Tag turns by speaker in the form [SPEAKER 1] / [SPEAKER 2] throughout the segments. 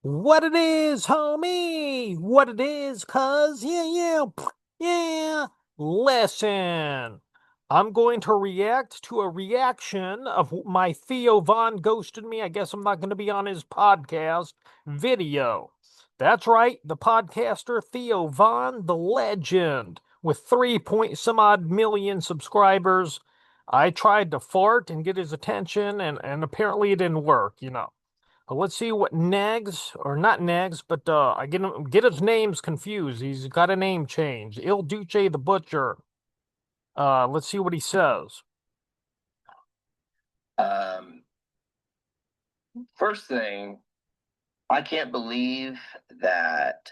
[SPEAKER 1] What it is, homie? What it is, cuz? Yeah. Listen, I'm going to react to a reaction of my Theo Von ghosted me. I guess I'm not going to be on his podcast video. That's right, the podcaster Theo Von, the legend, with 3 point some odd million subscribers. I tried to fart and get his attention, and apparently it didn't work. Let's see what Nags, or not Nags, but I get his names confused. He's got a name change. Il Duce the Butcher. Let's see what he says.
[SPEAKER 2] Um, First thing, I can't believe that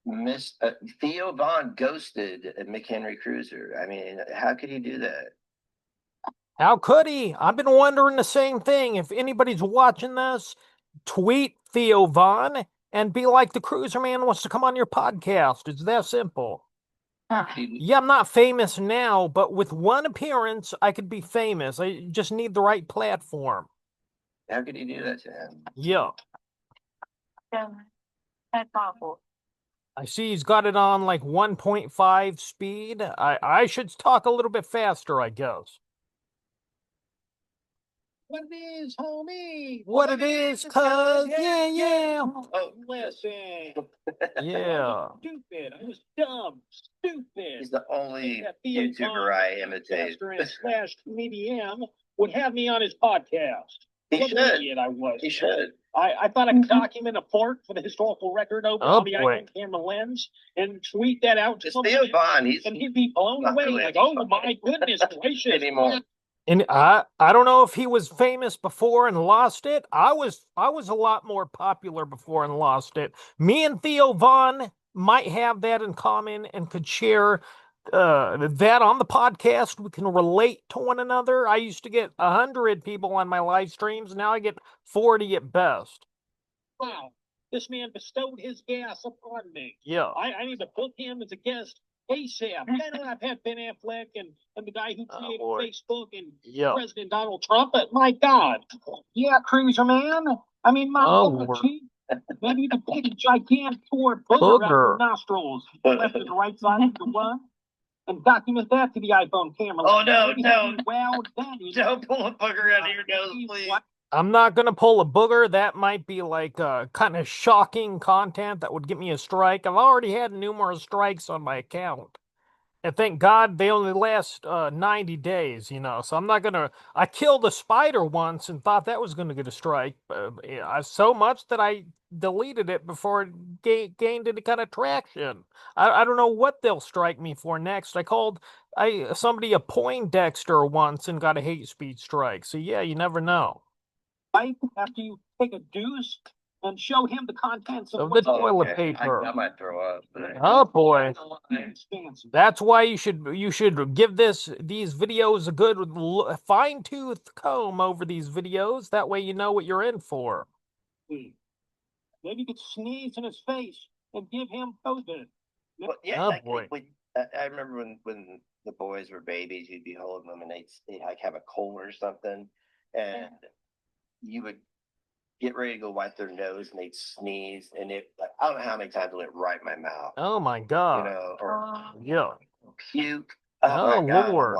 [SPEAKER 2] Miss Theo Vaughn ghosted McHenry Cruiser. I mean, how could he do that?
[SPEAKER 1] How could he? I've been wondering the same thing. If anybody's watching this, tweet Theo Von and be like, the Cruiser Man wants to come on your podcast. It's that simple. Yeah, I'm not famous now, but with one appearance, I could be famous. I just need the right platform.
[SPEAKER 2] How could he do that to him?
[SPEAKER 1] Yeah.
[SPEAKER 3] That's awful.
[SPEAKER 1] I see he's got it on like 1.5 speed. I should talk a little bit faster, I guess.
[SPEAKER 4] What it is, homie?
[SPEAKER 1] What it is, cuz? Yeah.
[SPEAKER 2] Oh,
[SPEAKER 4] Listen.
[SPEAKER 1] Yeah.
[SPEAKER 4] Stupid. I was dumb. Stupid.
[SPEAKER 2] he's the only
[SPEAKER 4] That Theo
[SPEAKER 2] YouTuber I imitate.
[SPEAKER 4] slash comedian would have me on his podcast.
[SPEAKER 2] He
[SPEAKER 4] What
[SPEAKER 2] should.
[SPEAKER 4] an idiot I was.
[SPEAKER 2] He should.
[SPEAKER 4] I thought I could document a fort for the historical record over
[SPEAKER 1] Oh,
[SPEAKER 4] on the
[SPEAKER 1] boy.
[SPEAKER 4] iPhone camera lens and tweet that out to
[SPEAKER 2] It's
[SPEAKER 4] somebody,
[SPEAKER 2] Theo Vaughn. He's
[SPEAKER 4] and he'd be blown
[SPEAKER 2] not
[SPEAKER 4] away
[SPEAKER 2] really
[SPEAKER 4] like,
[SPEAKER 2] any
[SPEAKER 4] oh
[SPEAKER 2] fun
[SPEAKER 4] my goodness gracious.
[SPEAKER 2] anymore.
[SPEAKER 1] And I don't know if he was famous before and lost it. I was a lot more popular before and lost it. Me and Theo Von might have that in common and could share that on the podcast. We can relate to one another. I used to get 100 people on my live streams. Now I get 40 at best.
[SPEAKER 4] Wow, this man bestowed his gas upon me.
[SPEAKER 1] Yeah.
[SPEAKER 4] I need to book him as a guest ASAP. Then I've had Ben Affleck and the guy who created
[SPEAKER 1] boy.
[SPEAKER 4] Facebook and
[SPEAKER 1] Yeah.
[SPEAKER 4] President Donald Trump. But my God, yeah, Cruiser Man. I mean, my
[SPEAKER 1] Oh,
[SPEAKER 4] cheek. Maybe the big gigantic booger out
[SPEAKER 1] Booger.
[SPEAKER 4] your nostrils, left to the right side of the one, and document that to the iPhone camera.
[SPEAKER 2] Oh, no,
[SPEAKER 4] Maybe
[SPEAKER 2] no.
[SPEAKER 4] Wow, that is
[SPEAKER 2] Don't pull a booger out of your nose, please.
[SPEAKER 1] I'm not gonna pull a booger. That might be like kind of shocking content that would get me a strike. I've already had numerous strikes on my account. And thank God they only last 90 days, So I'm not gonna. I killed a spider once and thought that was gonna get a strike. So much that I deleted it before it gained any kind of traction. I don't know what they'll strike me for next. I called somebody a Poindexter once and got a hate speech strike. So yeah, you never know.
[SPEAKER 4] Right after you take a deuce and show him the contents
[SPEAKER 1] Of
[SPEAKER 4] of
[SPEAKER 1] the
[SPEAKER 4] what
[SPEAKER 1] toilet paper.
[SPEAKER 2] I might throw up.
[SPEAKER 1] Oh boy.
[SPEAKER 4] fancy.
[SPEAKER 1] That's why you should give these videos a good fine-tooth comb over these videos. That way you know what you're in for.
[SPEAKER 4] Maybe you could sneeze in his face and give him COVID.
[SPEAKER 2] Well, yeah,
[SPEAKER 1] Oh,
[SPEAKER 2] like,
[SPEAKER 1] boy.
[SPEAKER 2] I remember when the boys were babies, you'd be holding them and they'd like have a cold or something, and you would get ready to go wipe their nose and they'd sneeze, and I don't know how many times it went right in my mouth.
[SPEAKER 1] Oh my God.
[SPEAKER 2] Or
[SPEAKER 1] Yeah.
[SPEAKER 2] puke.
[SPEAKER 1] Oh,
[SPEAKER 2] my God.
[SPEAKER 1] Lord.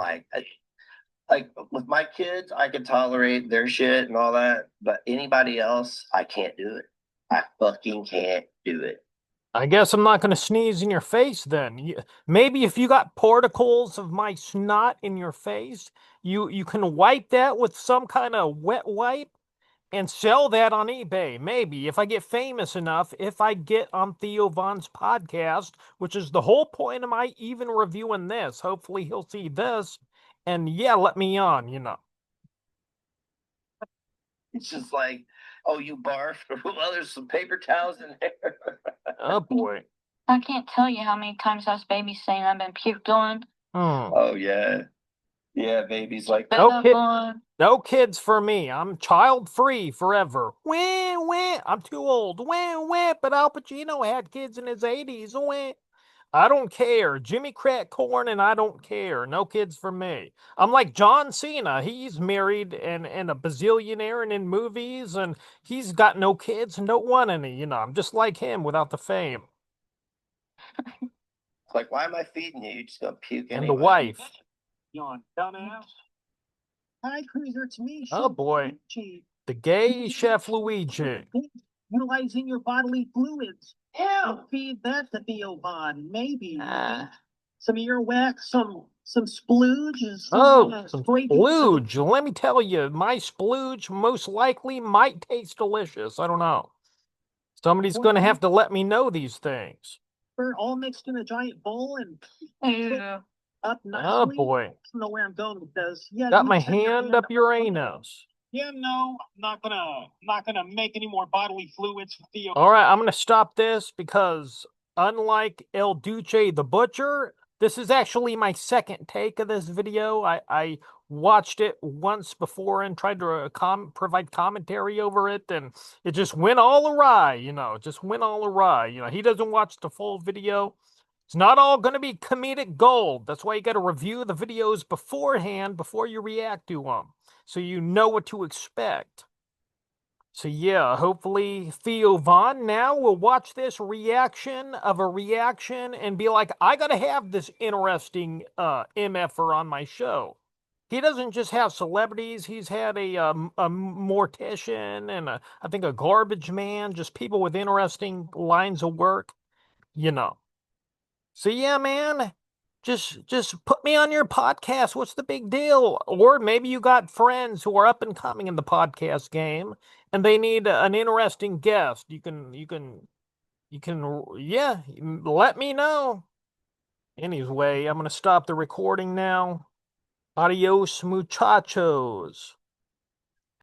[SPEAKER 2] Like with my kids, I can tolerate their shit and all that, but anybody else, I can't do it. I fucking can't do it.
[SPEAKER 1] I guess I'm not going to sneeze in your face then. Maybe if you got particles of my snot in your face, you can wipe that with some kind of wet wipe and sell that on eBay. Maybe if I get famous enough, if I get on Theo Von's podcast, which is the whole point of my even reviewing this. Hopefully he'll see this and yeah, let me on,
[SPEAKER 2] It's just like, oh, you barfed. Well, there's some paper towels in there.
[SPEAKER 1] Oh boy.
[SPEAKER 3] I can't tell you how many times I was babysitting I've been puked on.
[SPEAKER 2] Oh yeah. Yeah, babies like
[SPEAKER 3] Spit
[SPEAKER 1] No
[SPEAKER 3] up
[SPEAKER 1] kid-
[SPEAKER 3] on.
[SPEAKER 1] No kids for me. I'm child free forever. Wah, wah. I'm too old. Wah, wah. But Al Pacino had kids in his 80s. Wah. I don't care. Jimmy crack corn and I don't care. No kids for me. I'm like John Cena. He's married and a bazillionaire and in movies, and he's got no kids and don't want any. You know, I'm just like him without the fame.
[SPEAKER 2] It's like, why am I feeding you? You're just gonna puke
[SPEAKER 1] And
[SPEAKER 2] anyway.
[SPEAKER 1] the wife.
[SPEAKER 4] Yawn, dumbass. Hi, Cruiser. It's me.
[SPEAKER 1] Oh
[SPEAKER 4] Chef
[SPEAKER 1] boy.
[SPEAKER 4] Luigi.
[SPEAKER 1] The gay Chef Luigi.
[SPEAKER 4] Utilizing your bodily fluids.
[SPEAKER 2] Ew.
[SPEAKER 4] And feed that to Theo Von. Maybe. Some earwax, some splooge, and
[SPEAKER 1] Oh, some
[SPEAKER 4] scraping.
[SPEAKER 1] splooge. Let me tell you, my splooge most likely might taste delicious. I don't know. Somebody's going to have to let me know these things.
[SPEAKER 4] All mixed in a giant bowl and
[SPEAKER 3] Ew.
[SPEAKER 4] up nicely.
[SPEAKER 1] Oh boy.
[SPEAKER 4] I don't know where I'm going with this. Yeah,
[SPEAKER 1] Got
[SPEAKER 4] you
[SPEAKER 1] my
[SPEAKER 4] said your
[SPEAKER 1] hand up your anus.
[SPEAKER 4] Yeah, no, I'm not gonna make any more bodily fluids for Theo.
[SPEAKER 1] All right, I'm going to stop this because unlike El Duce the Butcher, this is actually my second take of this video. I watched it once before and tried to provide commentary over it, and it just went all awry, you know, just went all awry. You know, he doesn't watch the full video. It's not all going to be comedic gold. That's why you got to review the videos beforehand before you react to them, so you know what to expect. So yeah, hopefully Theo Von now will watch this reaction of a reaction and be like, I gotta have this interesting MFer on my show. He doesn't just have celebrities, he's had a mortician and I think a garbage man, just people with interesting lines of work, you know. So yeah, man, just put me on your podcast. What's the big deal? Or maybe you got friends who are up and coming in the podcast game and they need an interesting guest. Yeah, let me know. Anyway, I'm going to stop the recording now. Adios, muchachos.